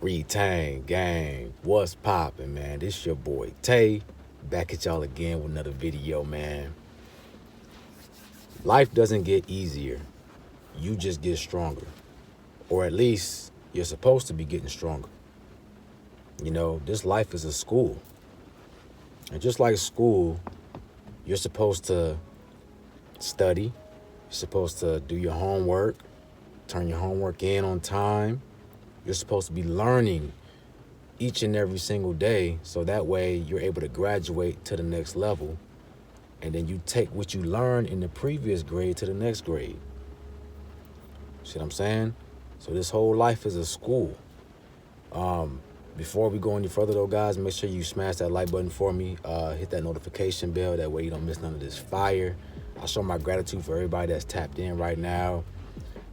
Retain gang, what's poppin', man? This your boy Tay, back at y'all again with another video, man. Life doesn't get easier, you just get stronger. Or at least you're supposed to be getting stronger. This life is a school. And just like school, you're supposed to study, you're supposed to do your homework, turn your homework in on time. You're supposed to be learning each and every single day so that way you're able to graduate to the next level, and then you take what you learned in the previous grade to the next grade. See what I'm saying? So this whole life is a school. Before we go any further though, guys, make sure you smash that like button for me. Hit that notification bell. That way you don't miss none of this fire. I show my gratitude for everybody that's tapped in right now.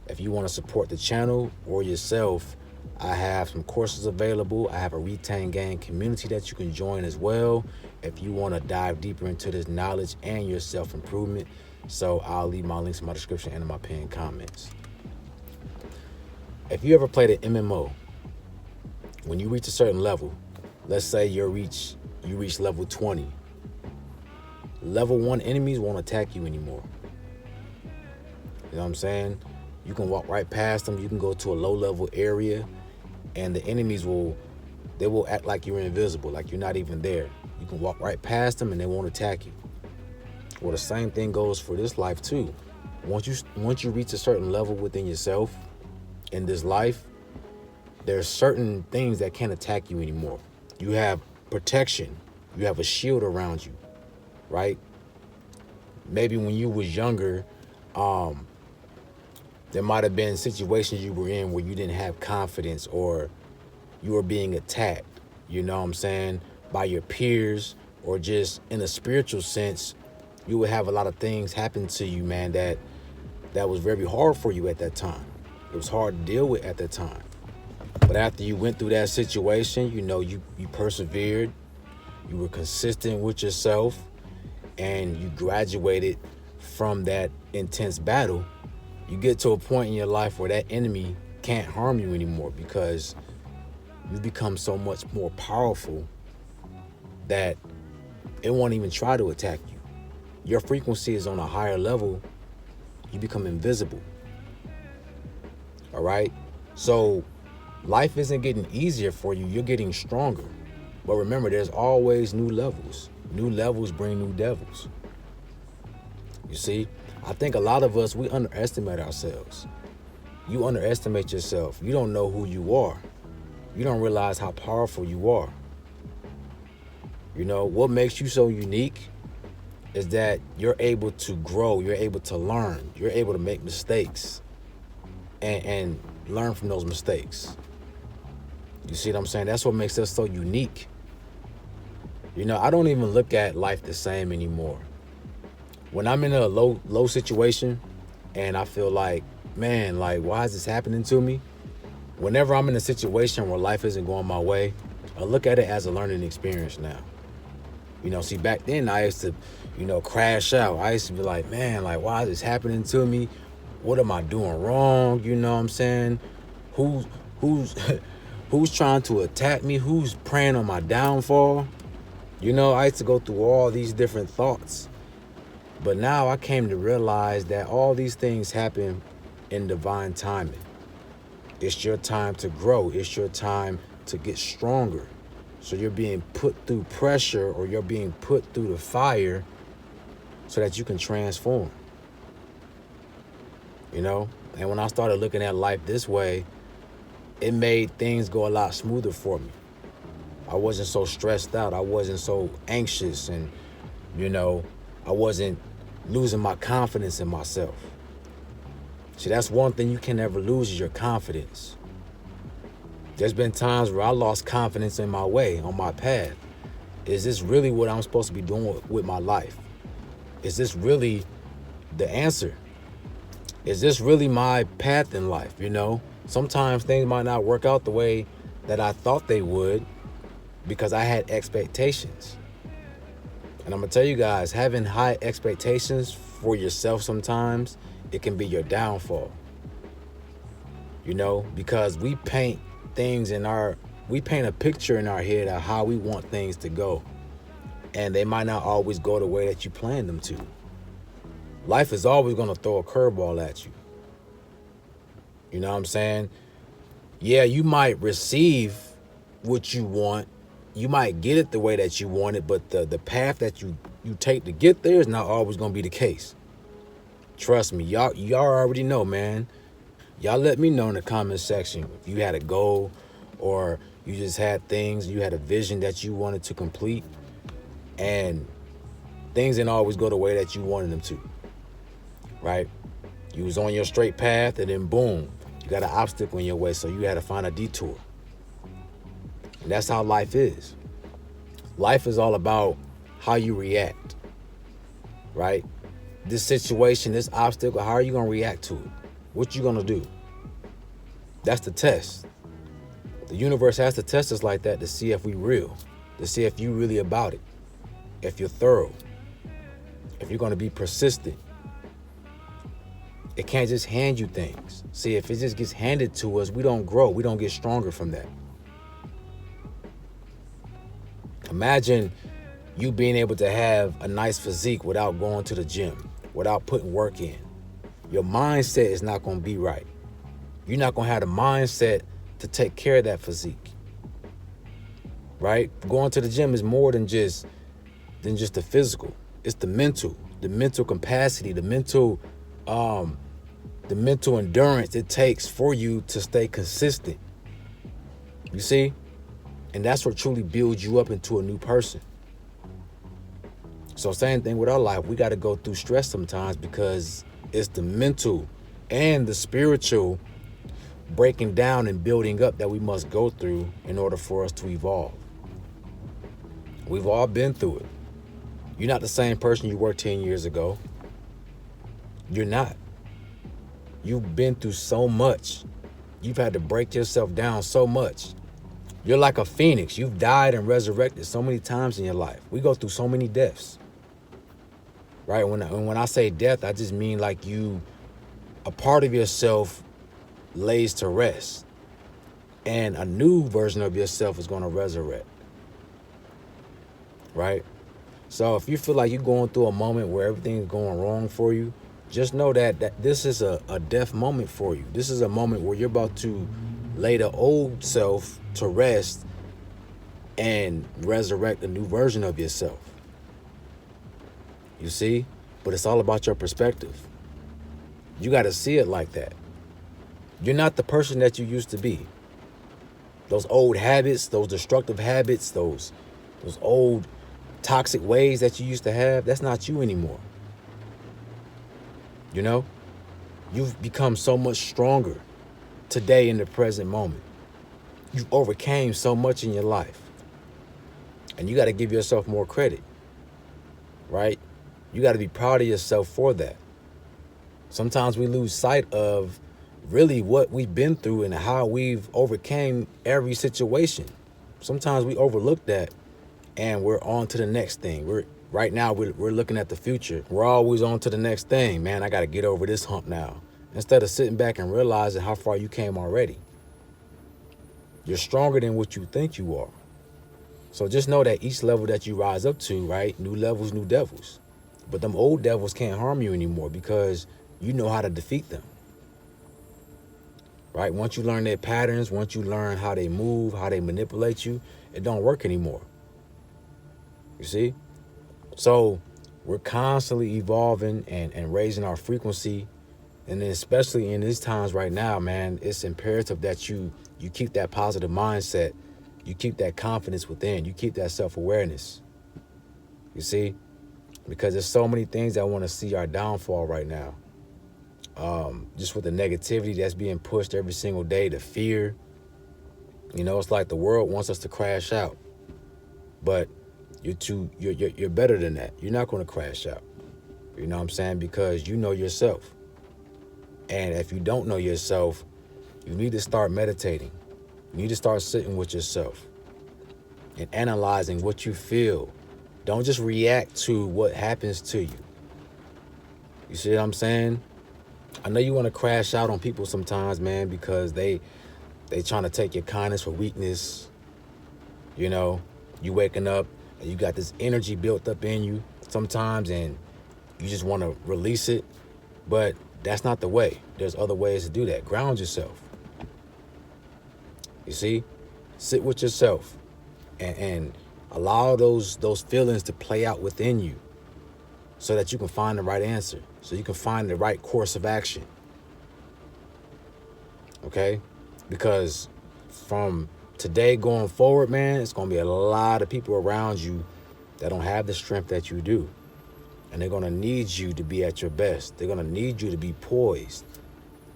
If you want to support the channel or yourself, I have some courses available. I have a Retain Gang community that you can join as well if you want to dive deeper into this knowledge and your self-improvement. So I'll leave my links in my description and in my pinned comments. If you ever played an MMO, when you reach a certain level, let's say you reach level 20, level 1 enemies won't attack you anymore. You know what I'm saying? You can walk right past them. You can go to a low-level area, and the enemies will act like you're invisible, like you're not even there. You can walk right past them, and they won't attack you. Well, the same thing goes for this life too. Once you reach a certain level within yourself in this life, there's certain things that can't attack you anymore. You have protection. You have a shield around you, right? Maybe when you was younger, there might have been situations you were in where you didn't have confidence, or you were being attacked, you know what I'm saying, by your peers, or just in a spiritual sense, you would have a lot of things happen to you, man, that was very hard for you at that time. It was hard to deal with at that time. But after you went through that situation, you persevered, you were consistent with yourself, and you graduated from that intense battle. You get to a point in your life where that enemy can't harm you anymore because you become so much more powerful that it won't even try to attack you. Your frequency is on a higher level. You become invisible. All right? So life isn't getting easier for you. You're getting stronger. But remember, there's always new levels. New levels bring new devils. You see? I think a lot of us, we underestimate ourselves. You underestimate yourself. You don't know who you are. You don't realize how powerful you are. What makes you so unique is that you're able to grow. You're able to learn. You're able to make mistakes and learn from those mistakes. You see what I'm saying? That's what makes us so unique. I don't even look at life the same anymore. When I'm in a low situation and I feel like, man, like, why is this happening to me? Whenever I'm in a situation where life isn't going my way, I look at it as a learning experience now. See, back then I used to, crash out. I used to be like, man, like, why is this happening to me? What am I doing wrong? You know what I'm saying? Who's who's trying to attack me? Who's preying on my downfall? I used to go through all these different thoughts. But now I came to realize that all these things happen in divine timing. It's your time to grow. It's your time to get stronger. So you're being put through pressure, or you're being put through the fire so that you can transform. And when I started looking at life this way, it made things go a lot smoother for me. I wasn't so stressed out. I wasn't so anxious, and, I wasn't losing my confidence in myself. See, that's one thing you can never lose, is your confidence. There's been times where I lost confidence in my way, on my path. Is this really what I'm supposed to be doing with my life? Is this really the answer? Is this really my path in life? Sometimes things might not work out the way that I thought they would because I had expectations. And I'm gonna tell you guys, having high expectations for yourself sometimes, it can be your downfall. Because we paint things we paint a picture in our head of how we want things to go. And they might not always go the way that you planned them to. Life is always going to throw a curveball at you. You know what I'm saying? Yeah, you might receive what you want. You might get it the way that you want it, but the path that you take to get there is not always going to be the case. Trust me, y'all already know, man. Y'all let me know in the comment section if you had a goal or you just had things, you had a vision that you wanted to complete, and things didn't always go the way that you wanted them to, right? You was on your straight path, and then boom, you got an obstacle in your way, so you had to find a detour. And that's how life is. Life is all about how you react, right? This situation, this obstacle, how are you going to react to it? What you going to do? That's the test. The universe has to test us like that to see if we real, to see if you really about it, if you're thorough, if you're going to be persistent. It can't just hand you things. See, if it just gets handed to us, we don't grow. We don't get stronger from that. Imagine you being able to have a nice physique without going to the gym, without putting work in. Your mindset is not going to be right. You're not going to have the mindset to take care of that physique, right? Going to the gym is more than just the physical. It's the mental capacity, the mental endurance it takes for you to stay consistent. You see? And that's what truly builds you up into a new person. So same thing with our life. We got to go through stress sometimes because it's the mental and the spiritual breaking down and building up that we must go through in order for us to evolve. We've all been through it. You're not the same person you were 10 years ago. You're not. You've been through so much. You've had to break yourself down so much. You're like a phoenix. You've died and resurrected so many times in your life. We go through so many deaths. Right? When I say death, I just mean like a part of yourself lays to rest. And a new version of yourself is going to resurrect. Right? So if you feel like you're going through a moment where everything's going wrong for you, just know that this is a death moment for you. This is a moment where you're about to lay the old self to rest and resurrect a new version of yourself. You see? But it's all about your perspective. You got to see it like that. You're not the person that you used to be. Those old habits, those destructive habits, those old toxic ways that you used to have, that's not you anymore. You know? You've become so much stronger today in the present moment. You've overcame so much in your life. And you got to give yourself more credit. Right? You got to be proud of yourself for that. Sometimes we lose sight of really what we've been through and how we've overcame every situation. Sometimes we overlook that and we're on to the next thing. Right now we're looking at the future. We're always on to the next thing. Man, I got to get over this hump now. Instead of sitting back and realizing how far you came already. You're stronger than what you think you are. So just know that each level that you rise up to, right? New levels, new devils. But them old devils can't harm you anymore because you know how to defeat them. Right? Once you learn their patterns, once you learn how they move, how they manipulate you, it don't work anymore. You see? So we're constantly evolving and raising our frequency. And then especially in these times right now, man, it's imperative that you keep that positive mindset. You keep that confidence within. You keep that self-awareness. You see? Because there's so many things that I want to see our downfall right now. Just with the negativity that's being pushed every single day, the fear. You know, it's like the world wants us to crash out. But you're better than that. You're not going to crash out. You know what I'm saying? Because you know yourself. And if you don't know yourself, you need to start meditating. You need to start sitting with yourself and analyzing what you feel. Don't just react to what happens to you. You see what I'm saying? I know you want to crash out on people sometimes, man, because they They trying to take your kindness for weakness. You know, you waking up and you got this energy built up in you sometimes, and you just want to release it. But that's not the way. There's other ways to do that. Ground yourself. You see? Sit with yourself and allow those feelings to play out within you so that you can find the right answer, so you can find the right course of action. Okay? Because from today going forward, man, it's going to be a lot of people around you that don't have the strength that you do. And they're going to need you to be at your best. They're going to need you to be poised,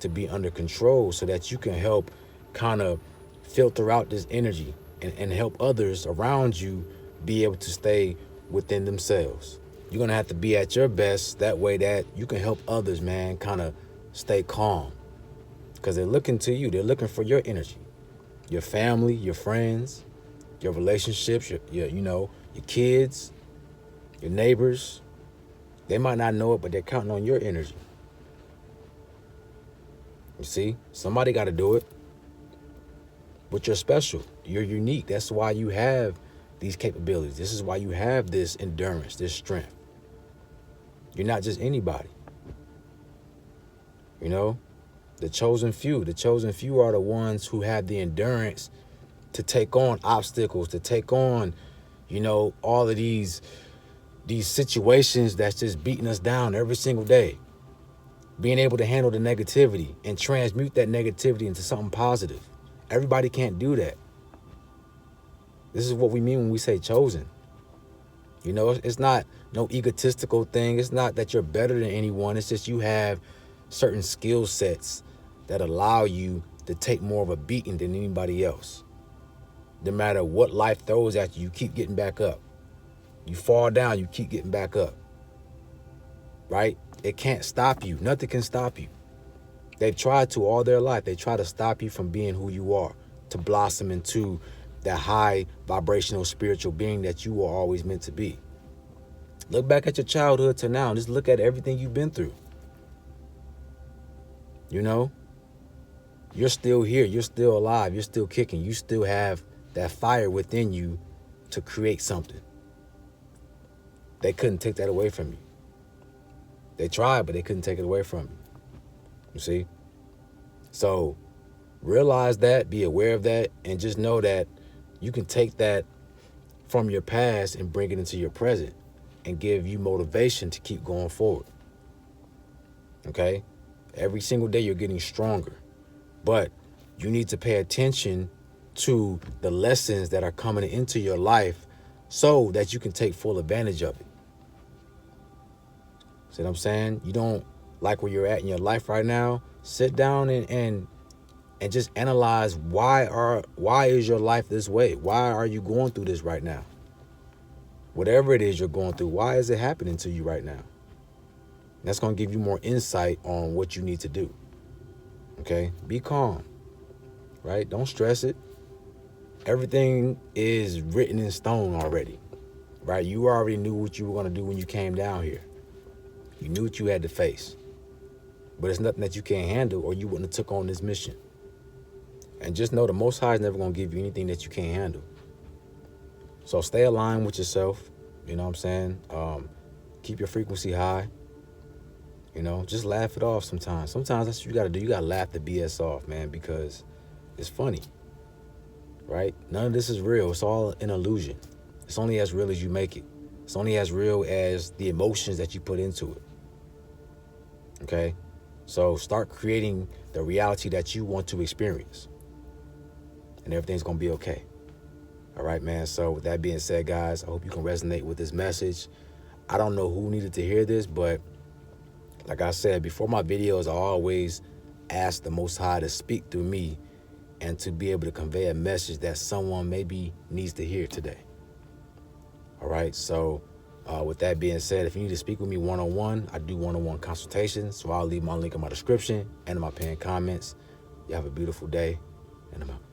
to be under control, so that you can help kind of filter out this energy and help others around you be able to stay within themselves. You're going to have to be at your best. That way that you can help others, man, kind of stay calm. Because they're looking to you. They're looking for your energy. Your family, your friends, your relationships, your kids, your neighbors. They might not know it, but they're counting on your energy. You see? Somebody got to do it. But you're special. You're unique. That's why you have these capabilities. This is why you have this endurance, this strength. You're not just anybody. You know? The chosen few. The chosen few are the ones who have the endurance to take on obstacles, to take on, all of these situations that's just beating us down every single day. Being able to handle the negativity and transmute that negativity into something positive. Everybody can't do that. This is what we mean when we say chosen. It's not no egotistical thing. It's not that you're better than anyone. It's just you have certain skill sets that allow you to take more of a beating than anybody else. No matter what life throws at you, you keep getting back up. You fall down, you keep getting back up. Right? It can't stop you. Nothing can stop you. They've tried to all their life. They try to stop you from being who you are, to blossom into that high vibrational spiritual being that you were always meant to be. Look back at your childhood to now and just look at everything you've been through. You're still here. You're still alive. You're still kicking. You still have that fire within you to create something. They couldn't take that away from you. They tried, but they couldn't take it away from you. You see? So realize that, be aware of that, and just know that you can take that from your past and bring it into your present and give you motivation to keep going forward. Okay? Every single day you're getting stronger. But you need to pay attention to the lessons that are coming into your life so that you can take full advantage of it. See what I'm saying? You don't like where you're at in your life right now. Sit down and just analyze why is your life this way? Why are you going through this right now? Whatever it is you're going through, why is it happening to you right now? That's going to give you more insight on what you need to do. Okay? Be calm. Right? Don't stress it. Everything is written in stone already. Right? You already knew what you were going to do when you came down here. You knew what you had to face. But it's nothing that you can't handle or you wouldn't have took on this mission. And just know the Most High is never going to give you anything that you can't handle. So stay aligned with yourself. You know what I'm saying? Keep your frequency high. Just laugh it off sometimes. Sometimes that's what you got to do. You got to laugh the BS off, man, because it's funny. Right? None of this is real. It's all an illusion. It's only as real as you make it. It's only as real as the emotions that you put into it. Okay? So start creating the reality that you want to experience. And everything's going to be okay. All right, man. So with that being said, guys, I hope you can resonate with this message. I don't know who needed to hear this, but like I said, before my videos, I always ask the Most High to speak through me and to be able to convey a message that someone maybe needs to hear today. All right. So with that being said, if you need to speak with me one-on-one, I do one-on-one consultations. So I'll leave my link in my description and in my pinned comments. You have a beautiful day, and I'm out.